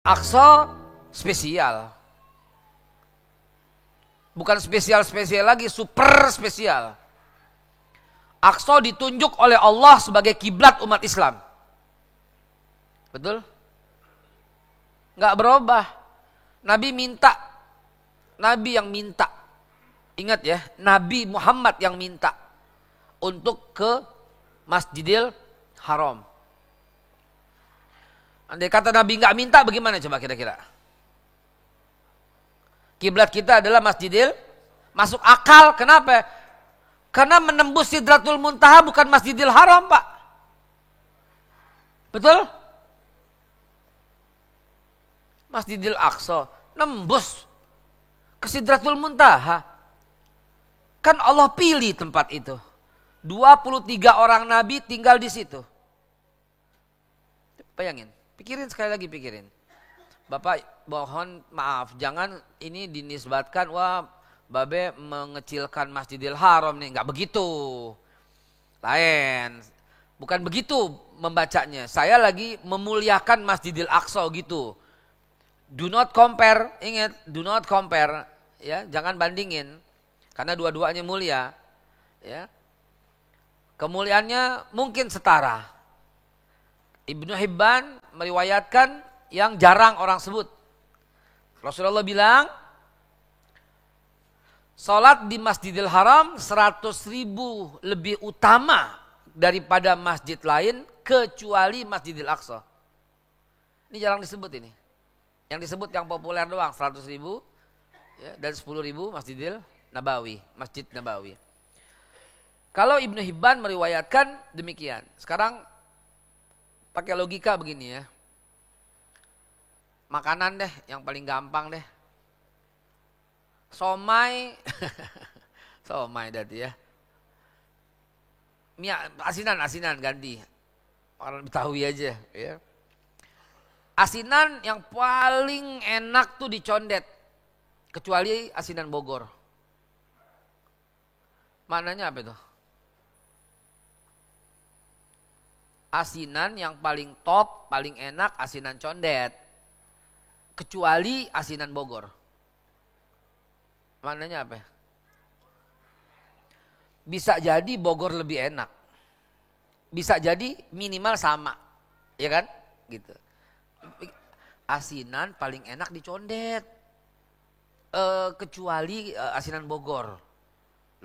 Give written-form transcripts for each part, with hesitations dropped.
Aqsa spesial. Bukan spesial-spesial lagi, super spesial. Aqsa ditunjuk oleh Allah sebagai kiblat umat Islam. Betul? Nggak berubah. Nabi minta. Nabi yang minta. Ingat ya, Nabi Muhammad yang minta untuk ke Masjidil Haram. Andai kata Nabi nggak minta, bagaimana coba kira-kira? Kiblat kita adalah Masjidil, masuk akal. Kenapa? Karena menembus Sidratul Muntaha bukan Masjidil Haram, Pak. Betul? Masjidil Aqsa nembus ke Sidratul Muntaha. Kan Allah pilih tempat itu. 23 orang Nabi tinggal di situ. Bayangin. Pikirin sekali lagi, pikirin. Bapak mohon maaf, jangan ini dinisbatkan, wah Babe mengecilkan Masjidil Haram nih. Enggak begitu. Lain. Bukan begitu membacanya. Saya lagi memuliakan Masjidil Aqsa gitu. Do not compare, ingat, do not compare. Ya, jangan bandingin. Karena dua-duanya mulia. Ya. Kemuliaannya mungkin setara. Ibnu Hibban meriwayatkan yang jarang orang sebut. Rasulullah bilang, salat di Masjidil Haram 100.000 lebih utama daripada masjid lain kecuali Masjidil Aqsa. Ini jarang disebut ini. Yang disebut yang populer doang 100.000 ya, dan 10.000 Masjidil Nabawi, Masjid Nabawi. Kalau Ibnu Hibban meriwayatkan demikian. Sekarang pakai logika begini ya. Makanan deh yang paling gampang deh. Somai. Somai tadi ya. Asinan ganti. Orang Betawi aja ya. Asinan yang paling enak tuh di Condet. Kecuali asinan Bogor. Maknanya apa itu? Asinan yang paling top, paling enak asinan Condet. Kecuali asinan Bogor. Maknanya apa? Bisa jadi Bogor lebih enak. Bisa jadi minimal sama. Ya kan? Gitu. Asinan paling enak di Condet. Kecuali asinan Bogor.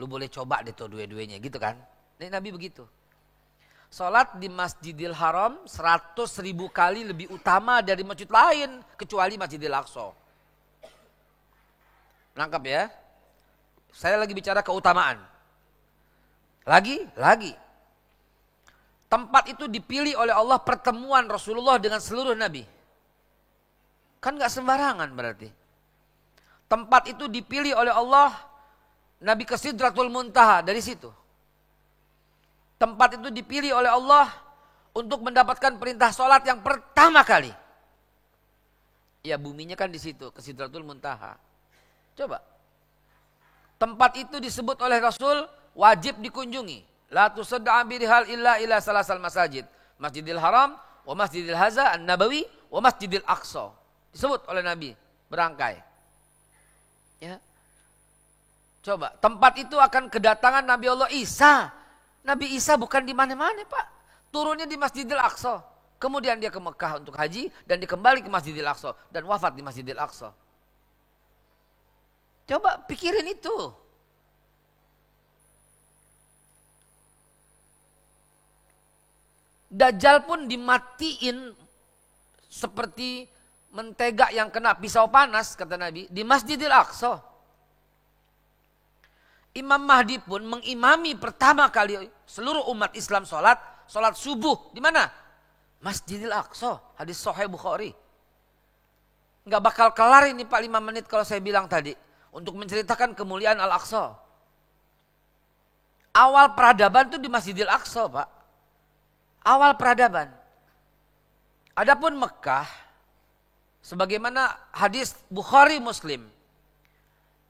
Lu boleh coba deh tuh dua-duanya gitu kan. Ini Nabi begitu. Salat di Masjidil Haram 100.000 kali lebih utama dari masjid lain kecuali Masjidil Aqsa. Nangkap ya? Saya lagi bicara keutamaan. Lagi. Tempat itu dipilih oleh Allah pertemuan Rasulullah dengan seluruh Nabi. Kan gak sembarangan berarti. Tempat itu dipilih oleh Allah, Nabi ke Sidratul Muntaha dari situ. Tempat itu dipilih oleh Allah untuk mendapatkan perintah sholat yang pertama kali. Ya buminya kan di situ, ke Sidratul Muntaha. Coba. Tempat itu disebut oleh Rasul wajib dikunjungi. La tusadda'a birihal illa ila salasal masajid. Masjidil Haram, wa Masjidil Haza An-Nabawi, wa Masjidil Aqsa. Disebut oleh Nabi berangkai. Ya. Coba, tempat itu akan kedatangan Nabi Allah Isa. Nabi Isa bukan di mana-mana, Pak. Turunnya di Masjidil Aqsa. Kemudian dia ke Mekah untuk haji dan dia kembali ke Masjidil Aqsa dan wafat di Masjidil Aqsa. Coba pikirin itu. Dajjal pun dimatiin seperti mentega yang kena pisau panas, kata Nabi, di Masjidil Aqsa. Imam Mahdi pun mengimami pertama kali seluruh umat Islam sholat subuh. Di mana? Masjidil Aqsa. Hadis Sahih Bukhari. Nggak bakal kelar ini Pak 5 menit kalau saya bilang tadi. Untuk menceritakan kemuliaan Al-Aqsa. Awal peradaban itu di Masjidil Aqsa Pak. Awal peradaban. Adapun Mekah, sebagaimana hadis Bukhari Muslim,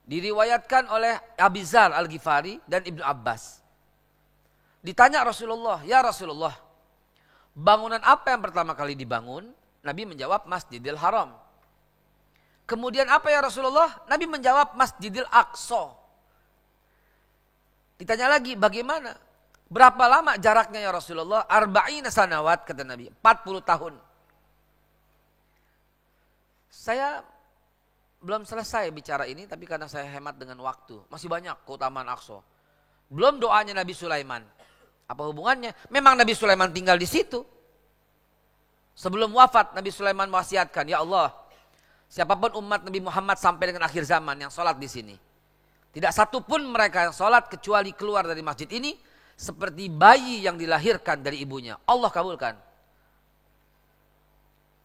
diriwayatkan oleh Abi Dzar Al-Ghifari dan Ibnu Abbas. Ditanya Rasulullah, ya Rasulullah, bangunan apa yang pertama kali dibangun? Nabi menjawab Masjidil Haram. Kemudian apa ya Rasulullah? Nabi menjawab Masjidil Aqsa. Ditanya lagi bagaimana? Berapa lama jaraknya ya Rasulullah? Arba'ina sanawat kata Nabi. 40 tahun. Saya belum selesai bicara ini tapi karena saya hemat dengan waktu. Masih banyak keutamaan Aqsa. Belum doanya Nabi Sulaiman. Apa hubungannya? Memang Nabi Sulaiman tinggal di situ. Sebelum wafat Nabi Sulaiman mewasiatkan, ya Allah, siapapun umat Nabi Muhammad sampai dengan akhir zaman yang sholat di sini. Tidak satu pun mereka yang sholat kecuali keluar dari masjid ini seperti bayi yang dilahirkan dari ibunya. Allah kabulkan.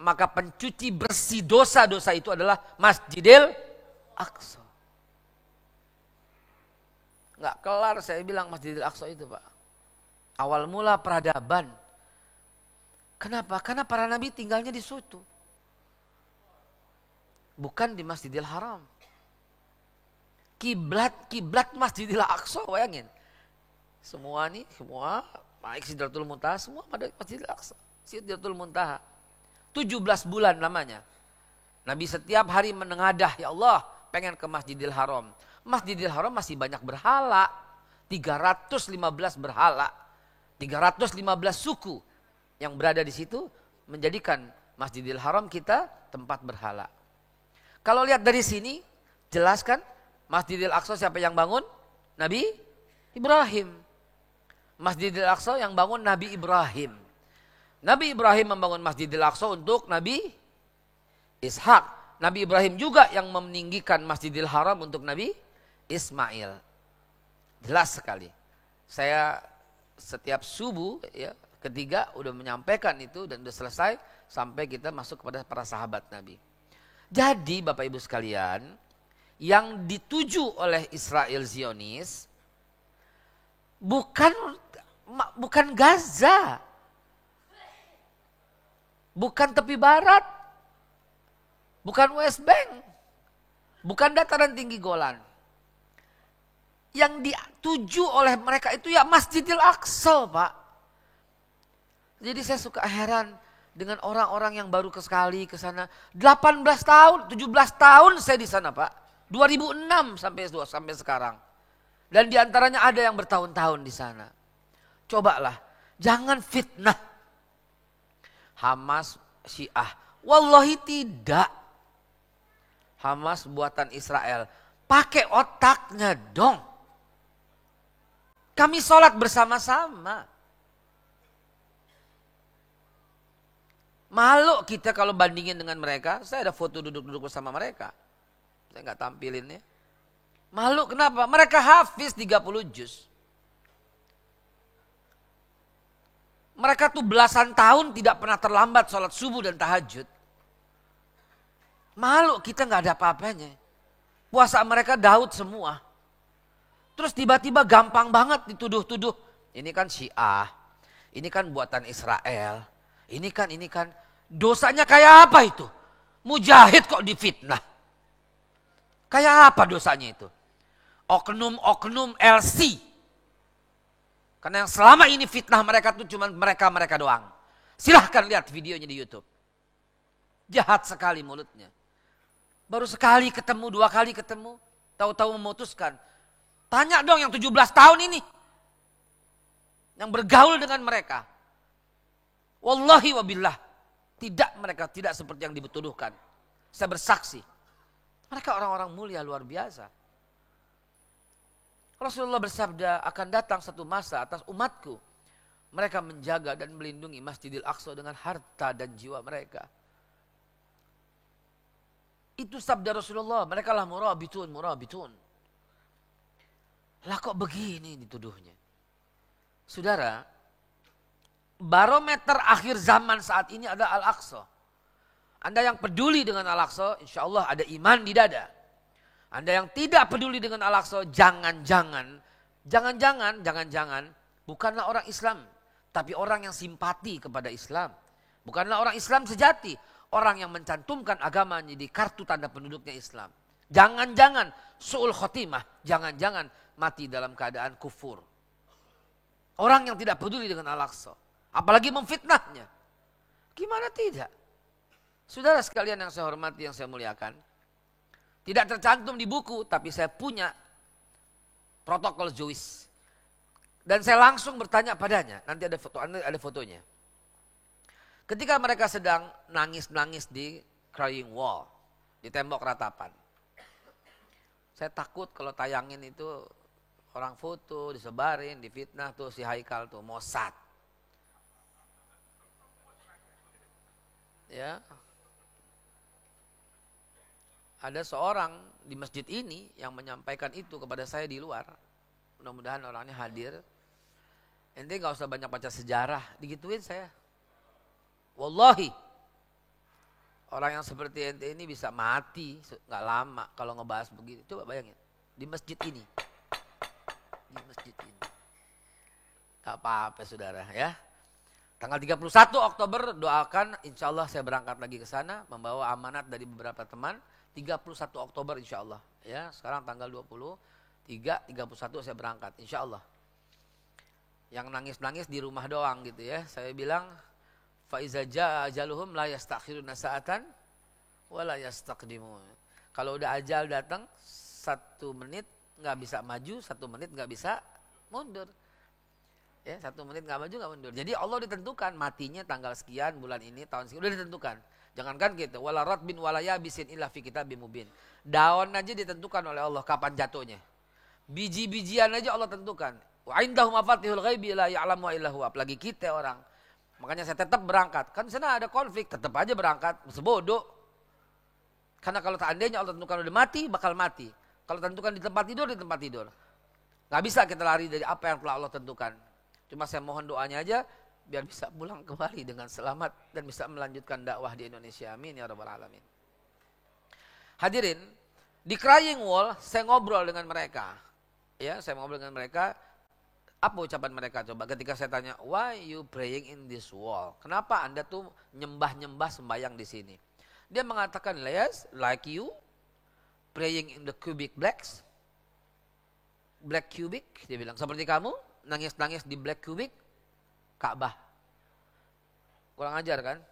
Maka pencuci bersih dosa-dosa itu adalah Masjidil Aqsa. Nggak kelar saya bilang Masjidil Aqsa itu Pak. Awal mula peradaban. Kenapa? Karena para nabi tinggalnya di situ. Bukan di Masjidil Haram. Kiblat Masjidil Aqsa, bayangin. Semua baik Sidratul Muntaha, semua pada Masjidil Aqsa. Sidratul Muntaha. 17 bulan lamanya. Nabi setiap hari menengadah, ya Allah, pengen ke Masjidil Haram. Masjidil Haram masih banyak berhala. 315 berhala. 315 suku yang berada di situ menjadikan Masjidil Haram kita tempat berhala. Kalau lihat dari sini, jelaskan Masjidil Aqsa siapa yang bangun? Nabi Ibrahim. Masjidil Aqsa yang bangun Nabi Ibrahim. Nabi Ibrahim membangun Masjidil Aqsa untuk Nabi Ishak. Nabi Ibrahim juga yang meninggikan Masjidil Haram untuk Nabi Ismail. Jelas sekali. Saya setiap subuh ya, ketiga udah menyampaikan itu dan udah selesai sampai kita masuk kepada para sahabat Nabi. Jadi Bapak Ibu sekalian, yang dituju oleh Israel Zionis bukan Gaza. Bukan tepi barat. Bukan West Bank. Bukan dataran tinggi Golan. Yang dituju oleh mereka itu ya Masjidil Aqsa, Pak. Jadi saya suka heran dengan orang-orang yang baru sekali ke sana. 18 tahun, 17 tahun saya di sana, Pak. 2006 sampai sekarang. Dan diantaranya ada yang bertahun-tahun di sana. Cobalah, jangan fitnah Hamas Syiah. Wallahi tidak. Hamas buatan Israel. Pakai otaknya dong. Kami sholat bersama-sama. Malu kita kalau bandingin dengan mereka. Saya ada foto duduk-duduk bersama mereka. Saya nggak tampilin ya. Malu kenapa? Mereka hafiz 30 juz. Mereka tuh belasan tahun tidak pernah terlambat sholat subuh dan tahajud. Malu kita nggak ada apa-apanya. Puasa mereka Daud semua. Terus tiba-tiba gampang banget dituduh-tuduh. Ini kan Syiah. Ini kan buatan Israel. Ini kan. Dosanya kayak apa itu? Mujahid kok difitnah. Kayak apa dosanya itu? Oknum LC. Karena yang selama ini fitnah mereka tuh cuma mereka doang. Silahkan lihat videonya di YouTube. Jahat sekali mulutnya. Baru sekali ketemu, 2 kali ketemu. Tahu-tahu memutuskan. Tanya dong yang 17 tahun ini. Yang bergaul dengan mereka. Wallahi wabillah. Mereka tidak seperti yang dituduhkan. Saya bersaksi. Mereka orang-orang mulia luar biasa. Rasulullah bersabda akan datang satu masa atas umatku. Mereka menjaga dan melindungi Masjidil Aqsa dengan harta dan jiwa mereka. Itu sabda Rasulullah. Mereka lah murabitun. Lah kok begini dituduhnya? Saudara, barometer akhir zaman saat ini adalah Al-Aqsa. Anda yang peduli dengan Al-Aqsa, insya Allah ada iman di dada. Anda yang tidak peduli dengan Al-Aqsa, jangan-jangan, bukanlah orang Islam. Tapi orang yang simpati kepada Islam. Bukanlah orang Islam sejati. Orang yang mencantumkan agamanya di kartu tanda penduduknya Islam. Jangan-jangan su'ul khotimah. Jangan-jangan mati dalam keadaan kufur. Orang yang tidak peduli dengan Al-Aqsa. Apalagi memfitnahnya. Gimana tidak? Saudara sekalian yang saya hormati, yang saya muliakan. Tidak tercantum di buku, tapi saya punya protokol Jewish. Dan saya langsung bertanya padanya, nanti ada fotonya. Ketika mereka sedang nangis-nangis di crying wall, di tembok ratapan. Saya takut kalau tayangin itu orang foto, disebarin, difitnah tuh si Haikal tuh, Mossad. Ya. Ada seorang di masjid ini yang menyampaikan itu kepada saya di luar. Mudah-mudahan orangnya hadir. Ente gak usah banyak baca sejarah, digituin saya. Wallahi. Orang yang seperti ente ini bisa mati gak lama kalau ngebahas begitu. Coba bayangin, di masjid ini. Di masjid ini. Gak apa-apa saudara ya. Tanggal 31 Oktober doakan, insya Allah saya berangkat lagi ke sana. Membawa amanat dari beberapa teman. 31 Oktober insya Allah. Ya, sekarang tanggal 23, 31 saya berangkat insya Allah. Yang nangis-nangis di rumah doang gitu ya. Saya bilang, فَإِذَا جَاءَ أَجَلُهُمْ لَا يَسْتَأْخِرُونَ سَاعَةً وَلَا يَسْتَقْدِمُونَ. Kalau udah ajal datang, 1 menit nggak bisa maju, 1 menit nggak bisa mundur. Ya, 1 menit nggak maju nggak mundur. Jadi Allah ditentukan matinya tanggal sekian, bulan ini, tahun sekian, udah ditentukan. Jangankan gitu, wala ratbin wala yabisin illa fi kitabim mubin. Daun aja ditentukan oleh Allah kapan jatuhnya. Biji-bijian aja Allah tentukan. Wa indahu mafatihul ghaibi la ya'lamu illa huwa. Apalagi kita orang. Makanya saya tetap berangkat. Kan sana ada konflik, tetap aja berangkat. Sebodoh. Karena kalau seandainya Allah tentukan udah mati, bakal mati. Kalau tentukan di tempat tidur, di tempat tidur. Gak bisa kita lari dari apa yang telah Allah tentukan. Cuma saya mohon doanya aja, biar bisa pulang kembali dengan selamat dan bisa melanjutkan dakwah di Indonesia. Amin ya rabbal alamin. Hadirin, di crying wall saya ngobrol dengan mereka. Ya, saya ngobrol dengan mereka. Apa ucapan mereka coba ketika saya tanya, why you praying in this wall? Kenapa Anda tuh nyembah-nyembah sembahyang di sini? Dia mengatakan, yes, like you praying in the cubic blacks. Black cubic, dia bilang, seperti kamu nangis-nangis di black cubic Ka'bah. Kurang ajar kan?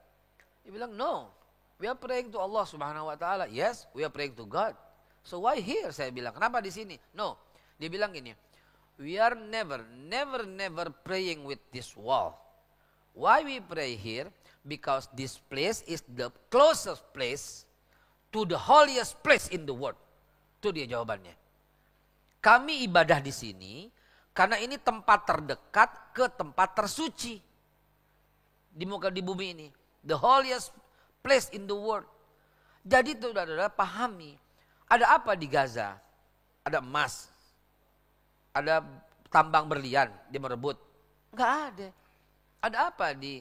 Dia bilang, no. We are praying to Allah subhanahu wa ta'ala. Yes, we are praying to God. So why here? Saya bilang, kenapa di sini? No. Dia bilang gini, we are never praying with this wall. Why we pray here? Because this place is the closest place to the holiest place in the world. Itu dia jawabannya. Kami ibadah di sini karena ini tempat terdekat ke tempat tersuci di muka di bumi ini, the holiest place in the world. Jadi saudara-saudara pahami, ada apa di Gaza? Ada emas, ada tambang berlian dia merebut? Enggak ada. Ada apa di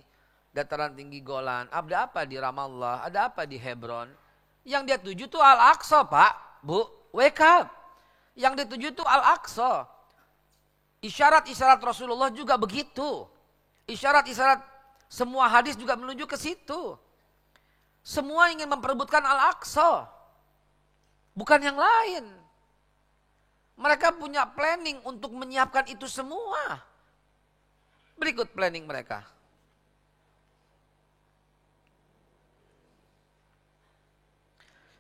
dataran tinggi Golan? Ada apa di Ramallah? Ada apa di Hebron? Yang dia tuju tuh Al-Aqsa, Pak, Bu, wake up. Yang dituju tuh Al-Aqsa. Isyarat-isyarat Rasulullah juga begitu. Isyarat-isyarat semua hadis juga menuju ke situ. Semua ingin memperebutkan Al-Aqsa. Bukan yang lain. Mereka punya planning untuk menyiapkan itu semua. Berikut planning mereka.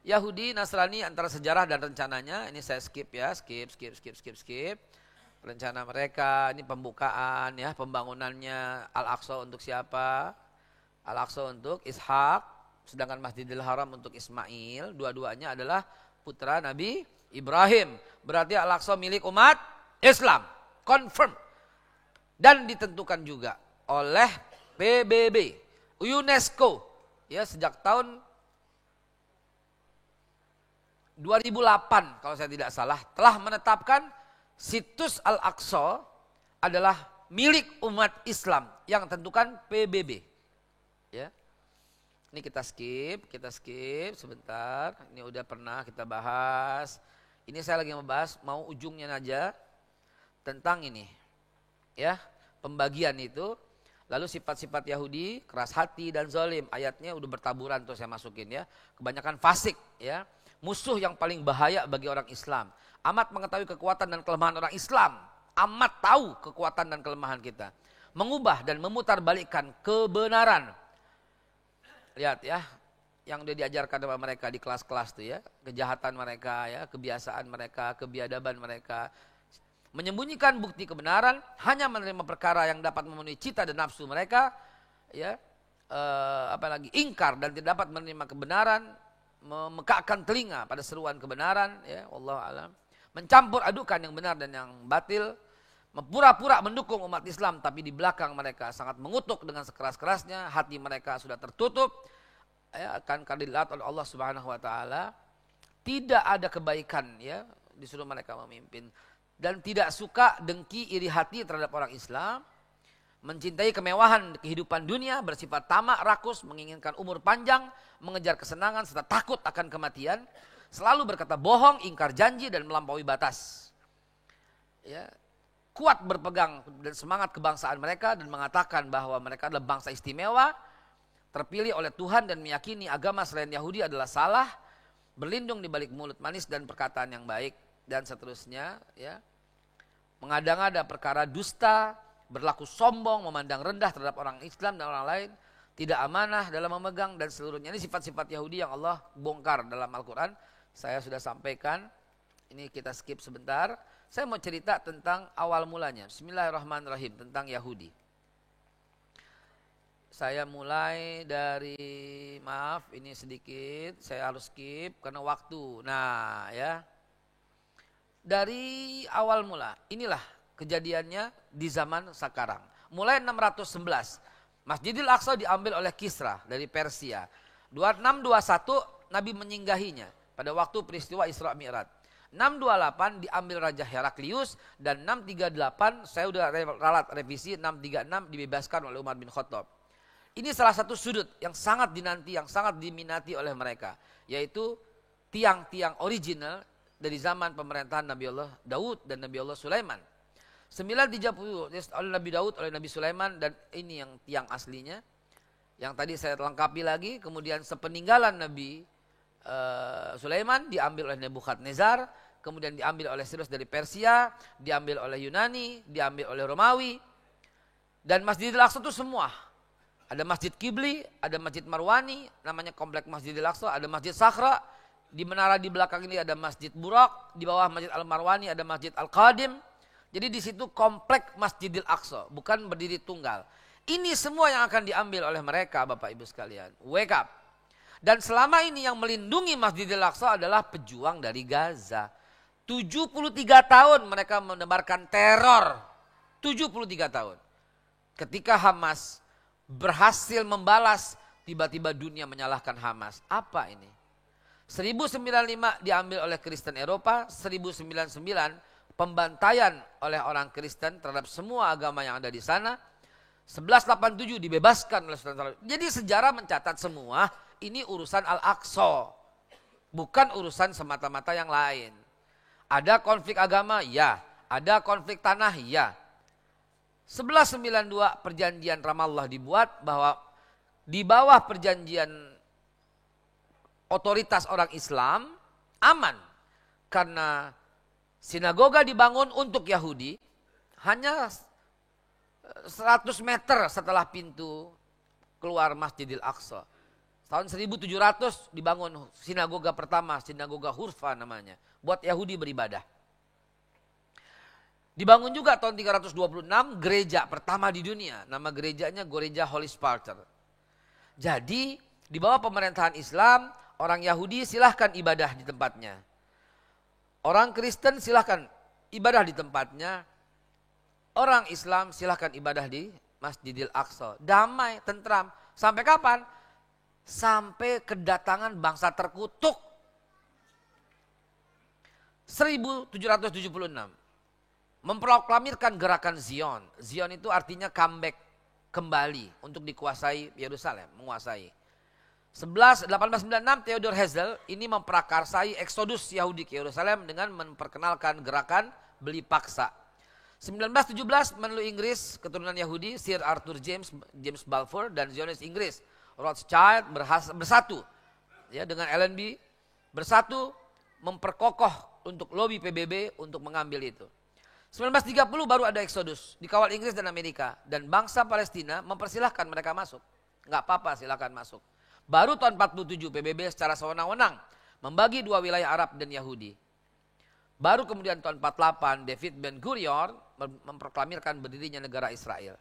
Yahudi, Nasrani antara sejarah dan rencananya. Ini saya skip ya, skip. Rencana mereka, ini pembukaan ya, pembangunannya Al-Aqsa untuk siapa? Al-Aqsa untuk Ishak, sedangkan Masjidil Haram untuk Ismail. Dua-duanya adalah putra Nabi Ibrahim. Berarti Al-Aqsa milik umat Islam. Confirm. Dan ditentukan juga oleh PBB, UNESCO. Ya, sejak tahun 2008 kalau saya tidak salah telah menetapkan situs Al-Aqsa adalah milik umat Islam yang tentukan PBB. Ya. Ini kita skip sebentar. Ini udah pernah kita bahas. Ini saya lagi membahas, mau ujungnya aja tentang ini. Ya, pembagian itu. Lalu sifat-sifat Yahudi, keras hati dan zalim. Ayatnya udah bertaburan tuh saya masukin ya. Kebanyakan fasik ya. Musuh yang paling bahaya bagi orang Islam. Amat mengetahui kekuatan dan kelemahan orang Islam. Amat tahu kekuatan dan kelemahan kita. Mengubah dan memutarbalikkan kebenaran. Lihat ya. yang dia diajarkan kepada mereka di kelas-kelas tuh ya, kejahatan mereka ya, kebiasaan mereka, kebiadaban mereka. Menyembunyikan bukti kebenaran, hanya menerima perkara yang dapat memenuhi cita dan nafsu mereka, ya, apalagi ingkar dan tidak dapat menerima kebenaran, memekakkan telinga pada seruan kebenaran, ya, wallahu alam. Mencampur adukan yang benar dan yang batil, pura-pura mendukung umat Islam, tapi di belakang mereka sangat mengutuk dengan sekeras-kerasnya, hati mereka sudah tertutup, ya, akan dilihat oleh Allah Subhanahu Wa Taala. Tidak ada kebaikan, ya, disuruh mereka memimpin, dan tidak suka, dengki, iri hati terhadap orang Islam, mencintai kemewahan kehidupan dunia, bersifat tamak, rakus, menginginkan umur panjang, mengejar kesenangan, serta takut akan kematian, selalu berkata bohong, ingkar janji, dan melampaui batas. Ya, kuat berpegang dan semangat kebangsaan mereka dan mengatakan bahwa mereka adalah bangsa istimewa, terpilih oleh Tuhan, dan meyakini agama selain Yahudi adalah salah, berlindung di balik mulut manis dan perkataan yang baik, dan seterusnya. Ya, mengada-ngada perkara dusta, berlaku sombong, memandang rendah terhadap orang Islam dan orang lain, tidak amanah dalam memegang, dan seluruhnya. Ini sifat-sifat Yahudi yang Allah bongkar dalam Al-Quran. Saya sudah sampaikan, ini kita skip sebentar. Saya mau cerita tentang awal mulanya. Bismillahirrahmanirrahim, tentang Yahudi. Saya mulai dari, maaf ini sedikit, saya harus skip karena waktu. Nah ya, dari awal mula, inilah kejadiannya di zaman sekarang. Mulai 611, Masjidil Aqsa diambil oleh Kisra dari Persia. 2621 Nabi menyinggahinya pada waktu peristiwa Isra Mi'raj. 628 diambil Raja Heraklius, dan 638 saya udah ralat revisi, 636 dibebaskan oleh Umar bin Khattab. Ini salah satu sudut yang sangat dinanti, yang sangat diminati oleh mereka, yaitu tiang-tiang original dari zaman pemerintahan Nabi Allah Daud dan Nabi Allah Sulaiman. 930 oleh Nabi Daud, oleh Nabi Sulaiman, dan ini yang tiang aslinya. Yang tadi saya lengkapi lagi, kemudian sepeninggalan Nabi Sulaiman diambil oleh Nebukadnezar, kemudian diambil oleh Cyrus dari Persia, diambil oleh Yunani, diambil oleh Romawi. Dan Masjidil Aqsa itu semua. Ada Masjid Kibli, ada Masjid Marwani, namanya Komplek Masjidil Aqsa, ada Masjid Sakhra, di menara di belakang ini ada Masjid Burak, di bawah Masjid Al-Marwani ada Masjid Al-Qadim. Jadi di situ Komplek Masjidil Aqsa, bukan berdiri tunggal. Ini semua yang akan diambil oleh mereka, Bapak Ibu sekalian. Wake up. Dan selama ini yang melindungi Masjidil Aqsa adalah pejuang dari Gaza. 73 tahun mereka menebarkan teror. 73 tahun. Ketika Hamas berhasil membalas, tiba-tiba dunia menyalahkan Hamas. Apa ini? 1095 diambil oleh Kristen Eropa, 1099 pembantaian oleh orang Kristen terhadap semua agama yang ada di sana. 1187 dibebaskan oleh Sultan Saladin. Jadi sejarah mencatat semua ini urusan Al-Aqsa, bukan urusan semata-mata yang lain. Ada konflik agama, ya. Ada konflik tanah, ya. 1192 perjanjian Ramallah dibuat, bahwa di bawah perjanjian otoritas orang Islam aman. Karena sinagoga dibangun untuk Yahudi hanya 100 meter setelah pintu keluar Masjidil Aqsa. Tahun 1700 dibangun sinagoga pertama, sinagoga Hurfa namanya, buat Yahudi beribadah. Dibangun juga tahun 326 gereja pertama di dunia, nama gerejanya Gereja Holy Spartan. Jadi di bawah pemerintahan Islam, orang Yahudi silahkan ibadah di tempatnya. Orang Kristen silahkan ibadah di tempatnya. Orang Islam silahkan ibadah di Masjidil Aqsa. Damai, tentram. Sampai kapan? Sampai kedatangan bangsa terkutuk. 1776. Memproklamirkan gerakan Zion. Zion itu artinya comeback, kembali untuk dikuasai Yerusalem, menguasai. 1896 Theodor Herzl ini memprakarsai eksodus Yahudi ke Yerusalem dengan memperkenalkan gerakan beli paksa. 1917 Menlu Inggris keturunan Yahudi Sir Arthur James Balfour dan Zionis Inggris Rothschild bersatu ya dengan Allenby, bersatu memperkokoh untuk lobi PBB untuk mengambil itu. 1930 baru ada eksodus, dikawal Inggris dan Amerika. Dan bangsa Palestina mempersilahkan mereka masuk. Nggak apa-apa, silakan masuk. Baru tahun 47 PBB secara sewenang-wenang membagi dua wilayah Arab dan Yahudi. Baru kemudian tahun 48 David Ben Gurion memproklamirkan berdirinya negara Israel.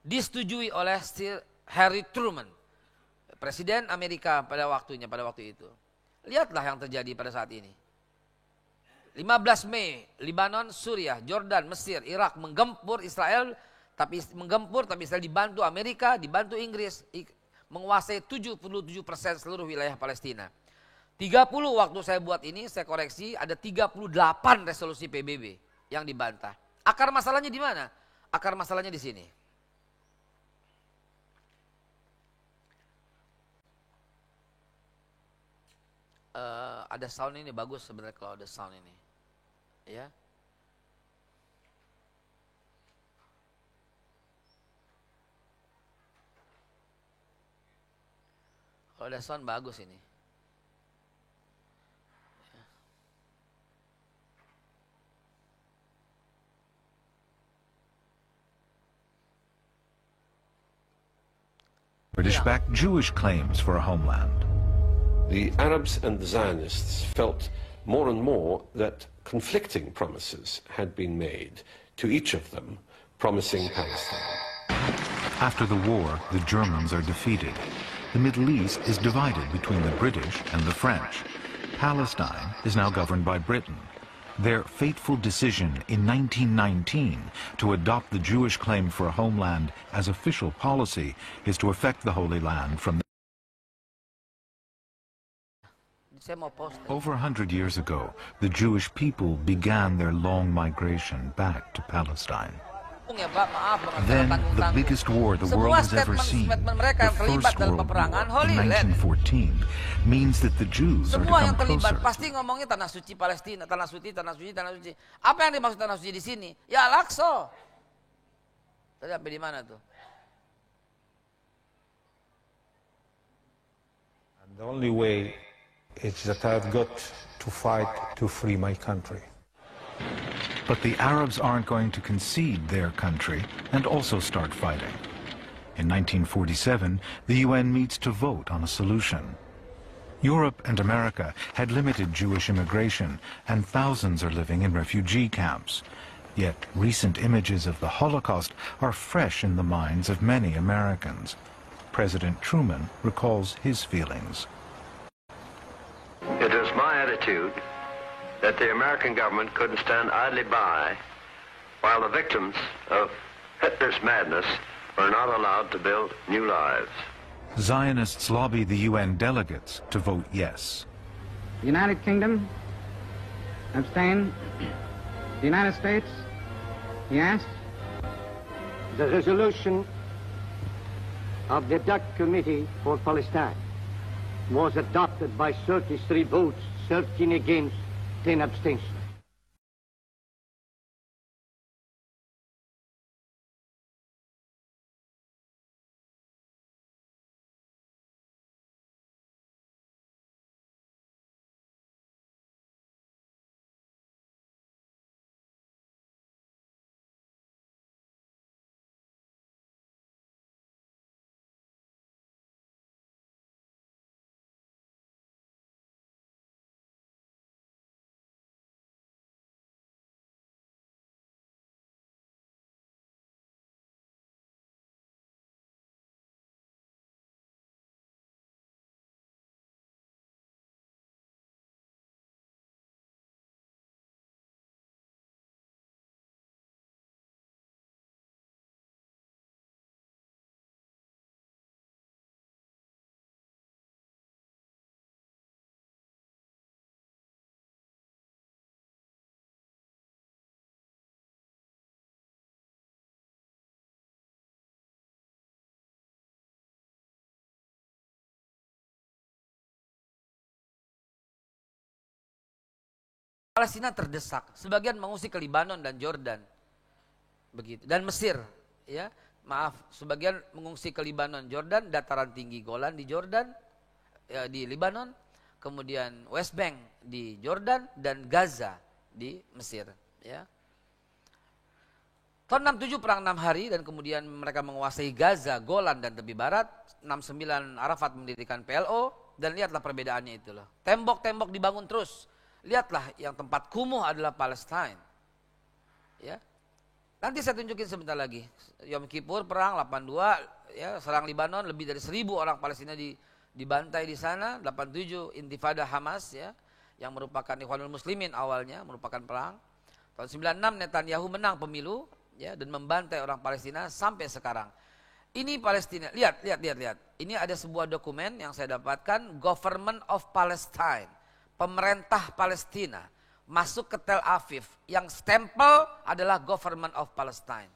Disetujui oleh Sir Harry Truman, Presiden Amerika pada waktu itu. Lihatlah yang terjadi pada saat ini. 15 Mei, Lebanon, Suriah, Jordan, Mesir, Irak menggempur Israel, tapi Israel dibantu Amerika, dibantu Inggris, menguasai 77% seluruh wilayah Palestina. 30 waktu saya buat ini, saya koreksi, ada 38 resolusi PBB yang dibantah. Akar masalahnya di mana? Akar masalahnya di sini. Ada sound ini bagus sebenarnya kalau ada sound ini. Ya. Kalau ada sound bagus ini. British-backed Jewish claims for a homeland. The Arabs and the Zionists felt more and more that conflicting promises had been made to each of them, promising Palestine. After the war, the Germans are defeated. The Middle East is divided between the British and the French. Palestine is now governed by Britain. Their fateful decision in 1919 to adopt the Jewish claim for a homeland as official policy is to affect the Holy Land from Over 100 years ago, the Jewish people began their long migration back to Palestine. Then, the biggest war the world has ever seen, the First World War in 1914, means that the Jews are to Semua yang come terlibat closer. pasti ngomongnya tanah suci Palestina, tanah suci, tanah suci, tanah suci. Apa yang dimaksud tanah suci di sini? Ya Al-Aqsa. Tadi sampai di mana tuh? And the only way is that I've got to fight to free my country. But the Arabs aren't going to concede their country and also start fighting. In 1947, the UN meets to vote on a solution. Europe and America had limited Jewish immigration, and thousands are living in refugee camps. Yet recent images of the Holocaust are fresh in the minds of many Americans. President Truman recalls his feelings. It is my attitude that the American government couldn't stand idly by while the victims of Hitler's madness were not allowed to build new lives. Zionists lobby the UN delegates to vote yes. The United Kingdom, abstain. The United States, yes. The resolution of the DUC Committee for Palestine was adopted by 33 votes, 13 against, 10 abstentions. Palestina terdesak, sebagian mengungsi ke Lebanon dan Jordan, begitu, dan Mesir, ya, maaf, sebagian mengungsi ke Lebanon, Jordan, dataran tinggi Golan di Jordan, ya, di Lebanon, kemudian West Bank di Jordan dan Gaza di Mesir, ya. Tahun 67 perang 6 hari dan kemudian mereka menguasai Gaza, Golan dan tepi barat. 69 Arafat mendirikan PLO dan lihatlah perbedaannya itu loh. Tembok-tembok dibangun terus. Lihatlah yang tempat kumuh adalah Palestine. Ya. Nanti saya tunjukin sebentar lagi. Yom Kippur perang 82 ya, serang Libanon, lebih dari 1.000 orang Palestina dibantai di sana. 87 Intifada Hamas ya, yang merupakan Ikhwanul Muslimin awalnya, merupakan perang. Tahun 96 Netanyahu menang pemilu ya, dan membantai orang Palestina sampai sekarang. Ini Palestina, lihat. Ini ada sebuah dokumen yang saya dapatkan, Government of Palestine, pemerintah Palestina, masuk ke Tel Aviv, yang stempel adalah Government of Palestine.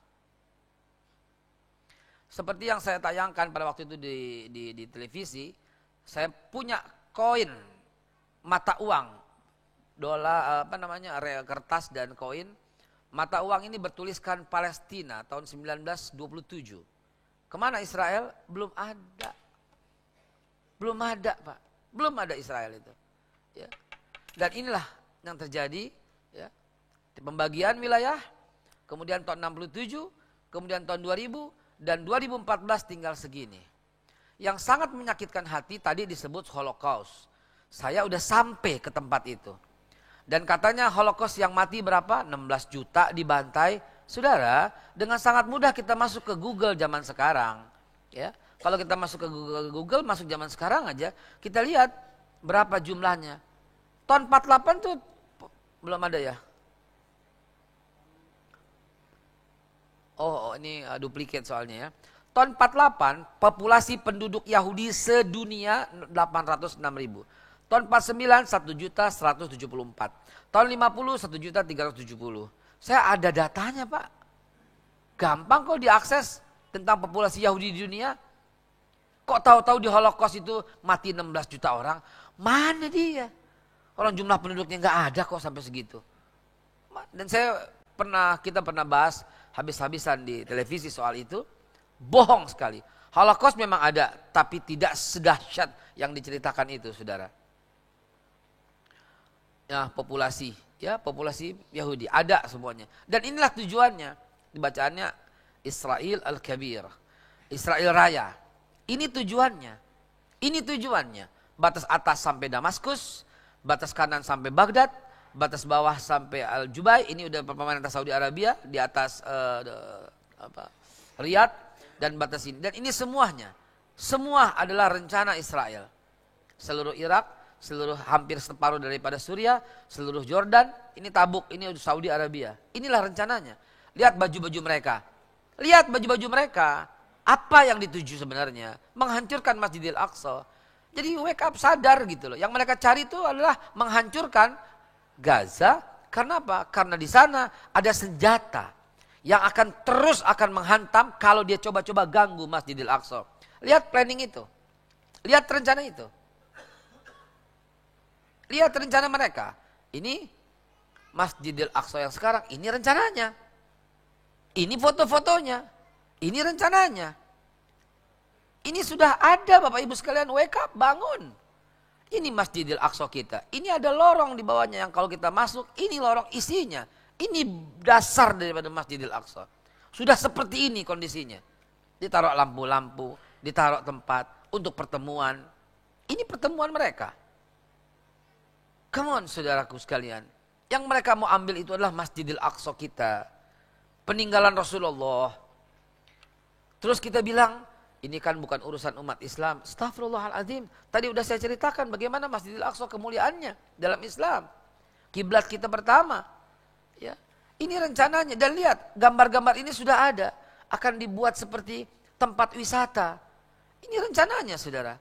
Seperti yang saya tayangkan pada waktu itu di televisi, saya punya koin mata uang, dolar kertas dan koin. Mata uang ini bertuliskan Palestina tahun 1927. Kemana Israel? Belum ada. Belum ada, Pak. Belum ada Israel itu. Ya. Dan inilah yang terjadi. Ya. Di pembagian wilayah. Kemudian tahun 67. Kemudian tahun 2000. Dan 2014 tinggal segini. Yang sangat menyakitkan hati tadi disebut Holocaust. Saya udah sampai ke tempat itu. Dan katanya Holocaust yang mati berapa? 16 juta dibantai. Saudara, dengan sangat mudah kita masuk ke Google zaman sekarang. Ya, kalau kita masuk ke Google, masuk zaman sekarang aja, kita lihat berapa jumlahnya. Tahun 48 tuh belum ada ya. Oh ini duplikat soalnya ya. Tahun 48, populasi penduduk Yahudi sedunia 806.000. Tahun 49 1.174. Tahun 50 1.370. Saya ada datanya, Pak. Gampang kok diakses tentang populasi Yahudi di dunia. Kok tahu-tahu di Holocaust itu mati 16 juta orang? Mana dia? Orang jumlah penduduknya nggak ada kok sampai segitu. Dan kita pernah bahas habis-habisan di televisi soal itu. Bohong sekali. Holocaust memang ada, tapi tidak sedahsyat yang diceritakan itu, saudara. Ya, populasi Yahudi ada semuanya. Dan inilah tujuannya, dibacaannya Israel Al-Kabir, Israel Raya. Ini tujuannya. Batas atas sampai Damaskus, batas kanan sampai Baghdad, batas bawah sampai Al-Jubai. Ini udah pemerintah Saudi Arabia, di atas Riyadh, dan batas ini. Dan ini semua adalah rencana Israel. Seluruh Irak, seluruh hampir separuh daripada Suriah, seluruh Jordan, ini Tabuk, ini Saudi Arabia. Inilah rencananya. Lihat baju-baju mereka. Apa yang dituju sebenarnya? Menghancurkan Masjidil Aqsa. Jadi wake up, sadar gitu loh. Yang mereka cari itu adalah menghancurkan Gaza. Karena apa? Karena di sana ada senjata yang akan menghantam kalau dia coba-coba ganggu Masjidil Aqsa. Lihat planning itu. Lihat rencana itu. Lihat rencana mereka. Ini Masjidil Aqsa yang sekarang, ini rencananya. Ini foto-fotonya. Ini rencananya. Ini sudah ada Bapak Ibu sekalian, wake up, bangun. Ini Masjidil Aqsa kita. Ini ada lorong di bawahnya yang kalau kita masuk, ini lorong isinya. Ini dasar daripada Masjidil Aqsa. Sudah seperti ini kondisinya. Ditaruh lampu-lampu, ditaruh tempat untuk pertemuan. Ini pertemuan mereka. Come on saudaraku sekalian. Yang mereka mau ambil itu adalah Masjidil Aqsa kita. Peninggalan Rasulullah. Terus kita bilang, ini kan bukan urusan umat Islam. Astaghfirullahaladzim. Tadi udah saya ceritakan bagaimana Masjidil Aqsa kemuliaannya dalam Islam. Kiblat kita pertama. Ya. Ini rencananya. Dan lihat, gambar-gambar ini sudah ada. Akan dibuat seperti tempat wisata. Ini rencananya saudara.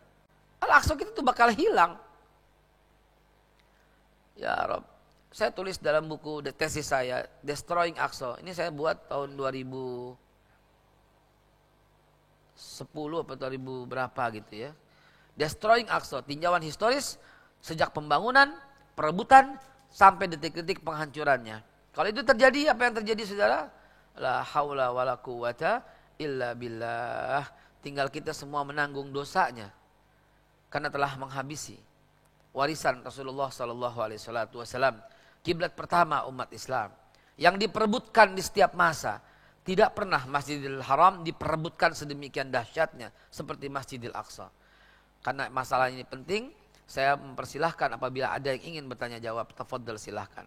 Al-Aqsa kita tuh bakal hilang. Ya Rob, saya tulis dalam buku tesis saya, Destroying Aqsa. Ini saya buat tahun 2010 atau 2000 berapa gitu ya. Destroying Aqsa, tinjauan historis sejak pembangunan, perebutan, sampai detik-detik penghancurannya. Kalau itu terjadi, apa yang terjadi saudara? La haula wala quwata illa billah. Tinggal kita semua menanggung dosanya. Karena telah menghabisi warisan Rasulullah SAW, kiblat pertama umat Islam, yang diperebutkan di setiap masa. Tidak pernah Masjidil Haram diperebutkan sedemikian dahsyatnya seperti Masjidil Aqsa. Karena masalah ini penting, saya mempersilahkan apabila ada yang ingin bertanya jawab, tafadhal silahkan.